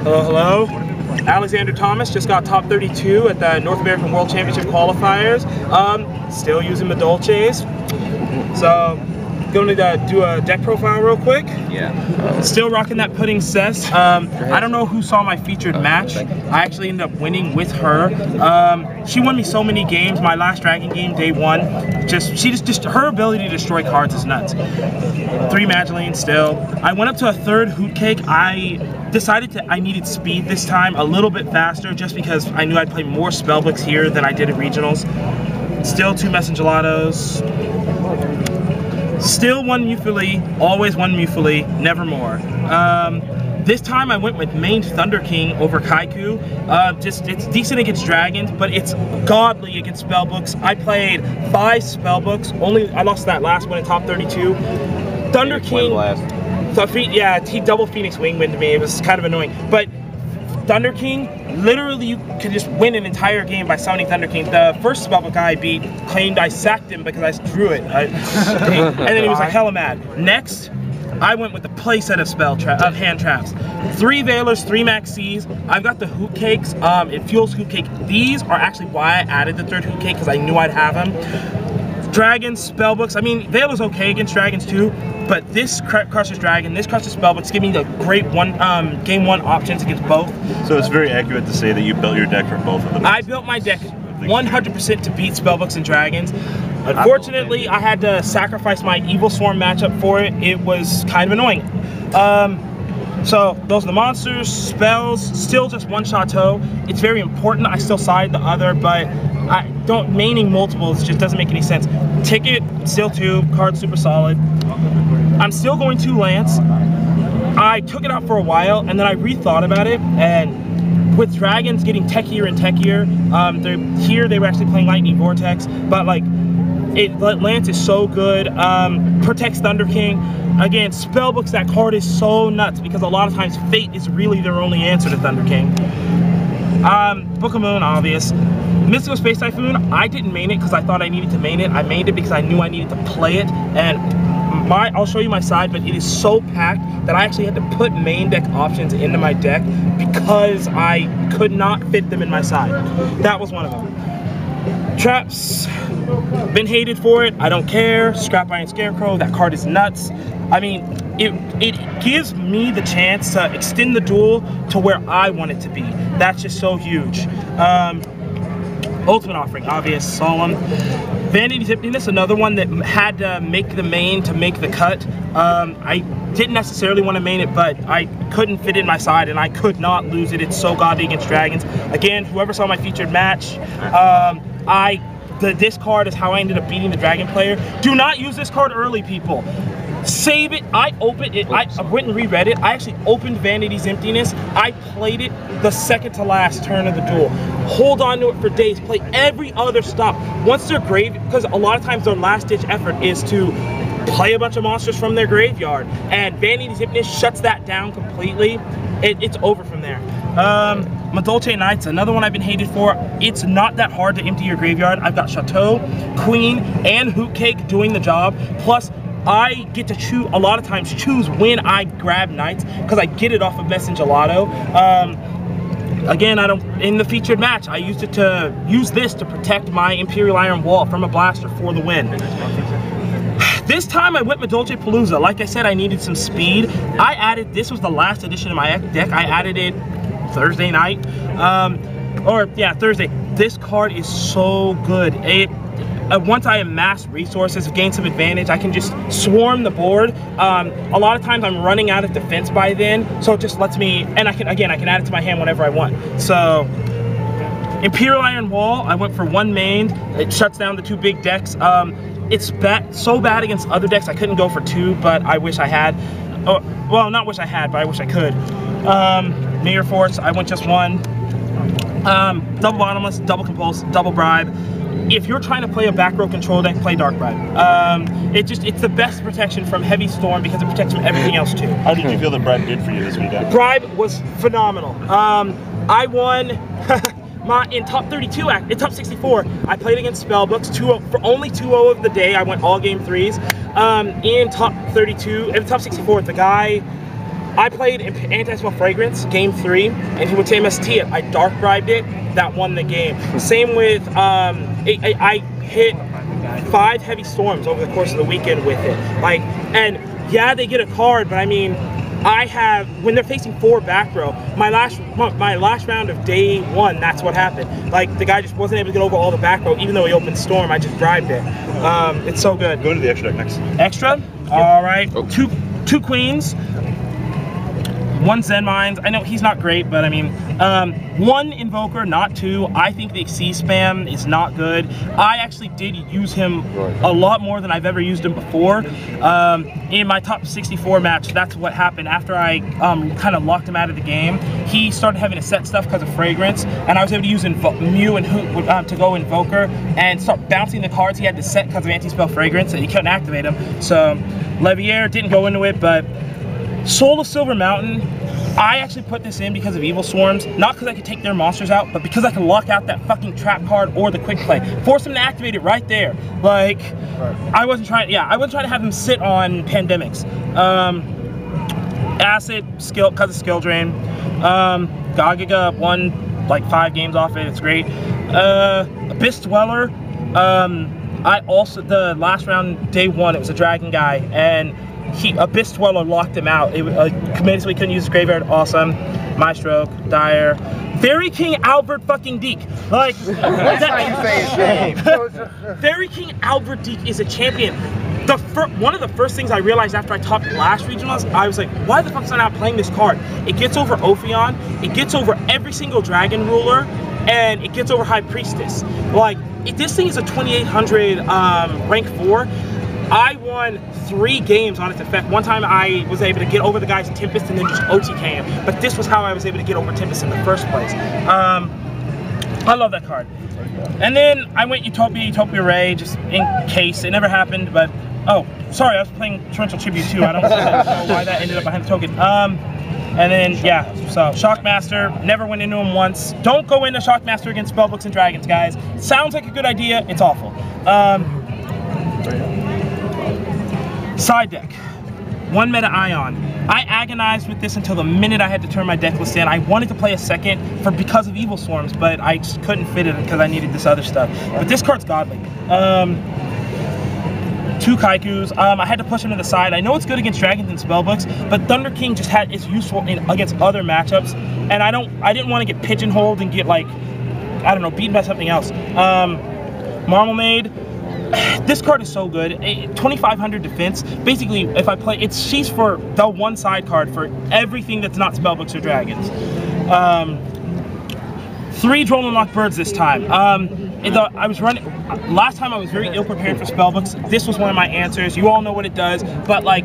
Hello, hello. Alexander Thomas just got top 32 at the North American World Championship qualifiers. Still using Madolches. So, going to do a deck profile real quick. Yeah. Still rocking that pudding cess. I don't know who saw my featured match. I actually ended up winning with her. She won me so many games. My last Dragon game, day one, just her ability to destroy cards is nuts. 3 Madolche still. I went up to a 3rd Hoot Cake. I decided I needed speed this time, a little bit faster, just because I knew I'd play more spellbooks here than I did at regionals. Still 2 Messengerlatos. Still 1 Mufuli, always 1 Mufuli, never more. This time I went with main Thunder King over Kaiku. It's decent against dragons, but it's godly against spellbooks. I played 5 spellbooks. I lost that last one in top 32. Thunder King. Yeah, he double Phoenix Wingwind to me. It was kind of annoying, but Thunder King, literally you could just win an entire game by summoning Thunder King. The first spellbook guy I beat claimed I sacked him because I drew it. And then he was like hella mad. Next, I went with the playset of hand traps. 3 Veilers, 3 Maxis. I've got the Hoot Cakes. It fuels Hoot Cake. These are actually why I added the 3rd Hoot Cake, because I knew I'd have them. Dragons, spellbooks. I mean, Veil's okay against dragons too, but this crushes dragon, this crushes spellbooks, give me the great game 1 options against both. So it's very accurate to say that you built your deck for both of them. I built my deck 100% to beat spellbooks and dragons. Unfortunately, I had to sacrifice my Evil Swarm matchup for it. It was kind of annoying. So those are the monsters, spells, still just 1 Chateau. It's very important. I still side the other, but maining multiples just doesn't make any sense. Ticket, still 2, card super solid. I'm still going 2 Lance. I took it out for a while, and then I rethought about it, and with dragons getting techier and techier, they were actually playing Lightning Vortex, but like, Lance is so good, protects Thunder King. Again, spellbooks, that card is so nuts, because a lot of times Fate is really their only answer to Thunder King. Book of Moon, obvious. Mystical Space Typhoon, I didn't main it because I thought I needed to main it. I mained it because I knew I needed to play it, and I'll show you my side, but it is so packed that I actually had to put main deck options into my deck because I could not fit them in my side. That was one of them. Traps, been hated for it, I don't care. Scrap Iron Scarecrow, that card is nuts. I mean, it gives me the chance to extend the duel to where I want it to be. That's just so huge. Ultimate Offering, obvious, solemn. Vanity's Emptiness, another one that had to make the main to make the cut. I didn't necessarily want to main it, but I couldn't fit it in my side, and I could not lose it. It's so godly against dragons. Again, whoever saw my featured match, this card is how I ended up beating the dragon player. Do not use this card early, people. Save it. I opened it. I went and reread it. I actually opened Vanity's Emptiness. I played it the second to last turn of the duel. Hold on to it for days. Play every other stop. Once they're because a lot of times their last-ditch effort is to play a bunch of monsters from their graveyard, and Vanity's Emptiness shuts that down completely. It's over from there. Madolche Knights, another one I've been hated for. It's not that hard to empty your graveyard. I've got Chateau, Queen, and Hoot Cake doing the job. Plus, I get to choose, a lot of times, choose when I grab Knights, because I get it off of Messengerlato. Again, in the featured match, I used this to protect my Imperial Iron Wall from a blaster for the win. This time I went Madolche Palooza. Like I said, I needed some speed. This was the last edition of my deck. I added it Thursday night. Thursday. This card is so good. Once I amass resources, gain some advantage, I can just swarm the board. A lot of times I'm running out of defense by then, so it just lets me, and I can add it to my hand whenever I want. So, Imperial Iron Wall, I went for 1 main. It shuts down the 2 big decks. It's so bad against other decks, I couldn't go for 2, but I wish I had. Well, not wish I had, but I wish I could. Mirror Force, I went just 1. Double Bottomless, double Compulse, double Bribe. If you're trying to play a back row control deck, play Dark Bribe. It's the best protection from Heavy Storm because it protects from everything else too. How did you feel that Bribe did for you this weekend? Bribe was phenomenal. I won in top 32, in top 64. I played against Spellbooks for only 2-0 of the day. I went all game 3s. In top 32, in top 64, the guy I played Anti-Spell Fragrance, game 3, and he went to MST it. I dark bribed it, that won the game. Same with, I hit 5 heavy storms over the course of the weekend with it. Like, and yeah, they get a card, but I mean, I have, when they're facing 4 back row, my last round of day 1, that's what happened. Like, the guy just wasn't able to get over all the back row, even though he opened storm, I just bribed it. It's so good. Go into the extra deck next. Extra? All right, oh. two queens. 1 Zen Mines. I know he's not great, but I mean, 1 Invoker, not 2. I think the Exceed spam is not good. I actually did use him a lot more than I've ever used him before. In my top 64 match, that's what happened. After I kind of locked him out of the game, he started having to set stuff because of Fragrance, and I was able to use Mew and Hoot to go Invoker and start bouncing the cards he had to set because of Anti-Spell Fragrance, and he couldn't activate them. So, Levier didn't go into it, but Soul of Silver Mountain, I actually put this in because of Evil Swarms, not because I could take their monsters out, but because I could lock out that fucking trap card or the quick play. Force him to activate it right there. Like, I wasn't trying to have him sit on Pandemics. Acid, skill, because of skill drain. Gagaga won like 5 games off it, it's great. Abyss Dweller, I also, the last round, day 1, it was a dragon guy, and Abyss Dweller locked him out. It committed so he couldn't use his graveyard. Awesome. My Stroke, Dire. Fairy King Albert fucking Deke. Like, Fairy King Albert Deke is a champion. One of the first things I realized after I topped last regionals, I was like, why the fuck am I not playing this card? It gets over Ophion, it gets over every single Dragon Ruler, and it gets over High Priestess. Like, if this thing is a 2800 rank 4, I won 3 games on its effect. One time I was able to get over the guy's Tempest and then just OTK him, but this was how I was able to get over Tempest in the first place. I love that card. And then I went Utopia Ray, just in case. It never happened, but, oh, sorry, I was playing Torrential Tribute too. I don't know why that ended up behind the token. And then, yeah, so Shockmaster, never went into him once. Don't go into Shockmaster against Spellbooks and Dragons, guys. Sounds like a good idea, it's awful. Side deck, 1 meta Ion. I agonized with this until the minute I had to turn my deck list in. I wanted to play a second because of Evil Swarms, but I just couldn't fit it because I needed this other stuff. But this card's godly. 2 Kaikus. I had to push him to the side. I know it's good against Dragons and Spellbooks, but Thunder King just is useful against other matchups, and I didn't want to get pigeonholed and get, like, I don't know, beaten by something else. Marmalade. This card is so good. 2500 defense. Basically, if I play, she's for the 1 side card for everything that's not Spellbooks or Dragons. 3 Droll and Lock Birds this time. I was running, last time I was very ill prepared for Spellbooks. This was one of my answers. You all know what it does, but like,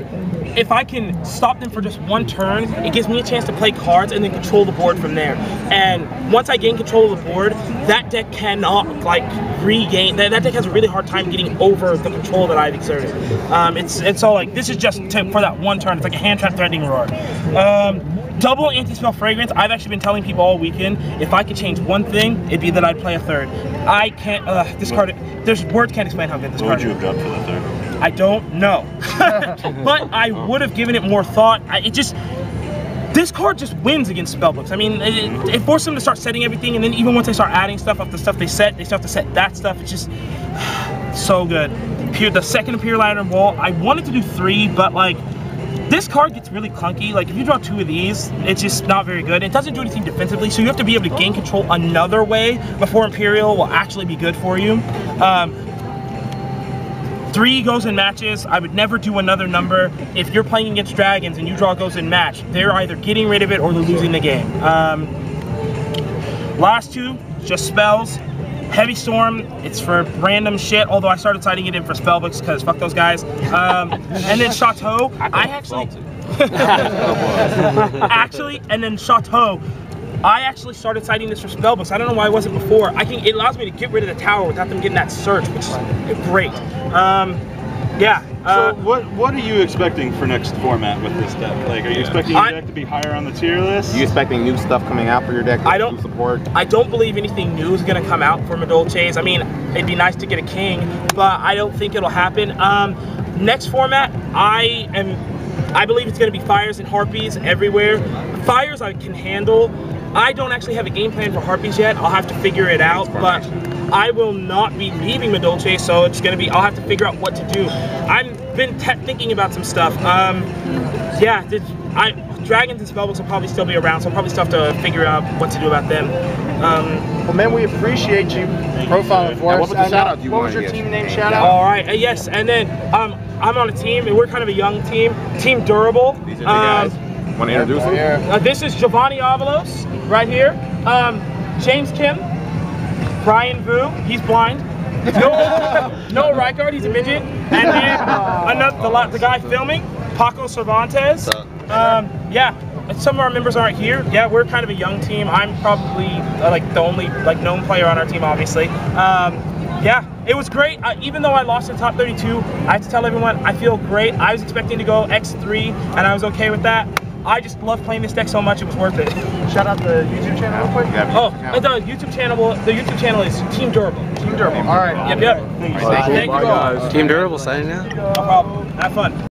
if I can stop them for just 1 turn, it gives me a chance to play cards and then control the board from there. And once I gain control of the board, that deck cannot, like, regain. That deck has a really hard time getting over the control that I've exerted. It's all like, this is just for that 1 turn. It's like a hand trap threatening roar. Double Anti-Spell Fragrance. I've actually been telling people all weekend, if I could change 1 thing, it'd be that I'd play a 3rd. I can't, this card, words can't explain how good this card is. What would you have done for the 3rd? I don't know. But I would have given it more thought. This card just wins against Spellbooks. I mean, it forced them to start setting everything, and then even once they start adding stuff up the stuff they set, they start to set that stuff. It's just so good. The second Imperial Iron Wall, I wanted to do 3, but like, this card gets really clunky. Like, if you draw 2 of these, it's just not very good. It doesn't do anything defensively, so you have to be able to gain control another way before Imperial will actually be good for you. 3 goes in matches. I would never do another number. If you're playing against Dragons and you draw goes in match, they're either getting rid of it or they're losing the game. Last 2, just spells. Heavy Storm, it's for random shit, although I started citing it in for Spellbooks because fuck those guys. And then Chateau, and then Chateau, I actually started citing this for Spellbooks. I don't know why it wasn't before. It allows me to get rid of the tower without them getting that search, which is great. Yeah. So what are you expecting for next format with this deck? Like, are you expecting your deck to be higher on the tier list? Are you expecting new stuff coming out for your deck? I don't believe anything new is gonna come out for Madolche's. I mean, it'd be nice to get a king, but I don't think it'll happen. Next format, I am I believe it's going to be fires and harpies everywhere. Fires I can handle. I don't actually have a game plan for harpies yet. I'll have to figure it out, but I will not be leaving Madolche, so it's going to be, I'll have to figure out what to do. I've been thinking about some stuff. Yeah, dragons and spellbooks will probably still be around, so I'll probably still have to figure out what to do about them. Well, man, we appreciate you profiling for us. What was the shout out you What was wanted your to team give? name shout out? All right, yes, and then I'm on a team, and we're kind of a young team, Team Durable. These are the guys. Want to introduce them? This is Giovanni Avalos, right here. James Kim, Brian Vu, he's blind. Noah Reichard, he's a midget. And then the guy filming, Paco Cervantes. Yeah, some of our members aren't here. Yeah, we're kind of a young team. I'm probably like the only known player on our team, obviously. Yeah, it was great. Even though I lost in top 32, I have to tell everyone I feel great. I was expecting to go X3, and I was okay with that. I just love playing this deck so much; it was worth it. Shout out the YouTube channel real quick. The YouTube channel is Team Durable. Team Durable. All right. Yep. Thank you, guys. Team Durable signing out. No problem. Have fun.